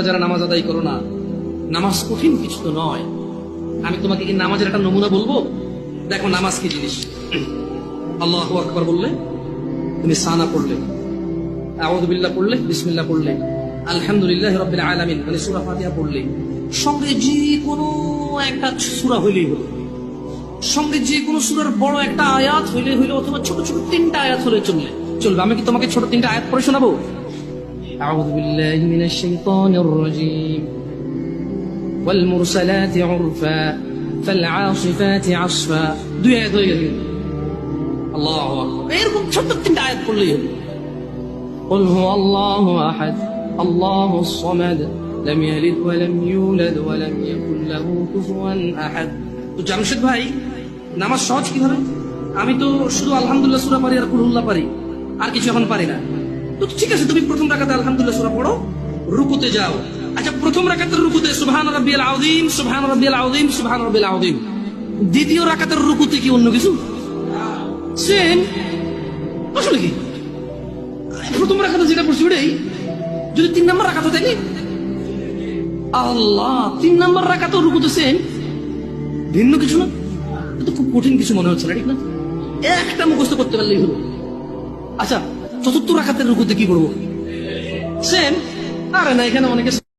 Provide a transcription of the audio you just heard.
যারা নামাজ আদায় করো না, নামাজ কঠিন কিছু তো নয়। আমি তোমাকে কি নামাজের একটা নমুনা বলবো? দেখো নামাজ কি জিনিস। আল্লাহু আকবার বললে, তুমি সানা পড়লে, আউযু বিল্লাহ পড়লে, বিসমিল্লাহ পড়লে, আলহামদুলিল্লাহি রাব্বিল আলামিন মানে সূরা ফাতিহা পড়লে, সঙ্গে যে কোনো একটা সূরা হইলেই হলো, সঙ্গে যে কোনো সূরার বড় একটা আয়াত হইলে হইলো, অথবা ছোট ছোট তিনটা আয়াত হলে চলবে। আমি কি তোমাকে ছোট তিনটা আয়াত পড়ে শোনাবো? أعوذ بالله من الشيطان الرجيم والمرسلات عرفا فالعاصفات عصفا দুই আয়াত হয়ে গেল। আল্লাহু আকবার। এরকম ছোট তিনটা আয়াত পড়লেই হলো। قل هو الله أحد الله الصمد لم يلد ولم يولد ولم يكن له كفوا أحد। তো জামশেদ ভাই, নামাজ সহজ কিভাবে? আমি তো শুধু আলহামদুলিল্লাহ সূরা পারি আর কুল পারি, আর কিছু এখন পারি না। তো ঠিক আছে, তুমি প্রথম রাকাতে আলহামদুলিল্লাহ সূরা পড়ো, রুকুতে যাও। আচ্ছা, প্রথম রাকাতের রুকুতে সুবহান রাব্বিয়াল আযীম, সুবহান রাব্বিয়াল আযীম, সুবহান রাব্বিয়াল আযীম। দ্বিতীয় রাকাতের রুকুতে কি অন্য কিছু? সেম। আসলে কি প্রথম রাকাতে যেটা পড়ছি ওটাই, যদি 3 নাম্বার রাকাতে থাকে, আল্লাহ 3 নাম্বার রাকাতেও রুকুতে সেম, ভিন্ন কিছু না। এটা খুব কঠিন কিছু মনে হচ্ছে না, ঠিক না? একটা মুখস্থ করতে পারলেই হলো। আচ্ছা, চতুর্থ রাকাতের রুকুতে কি করবো? সেম। আরে না, এখানে অনেকে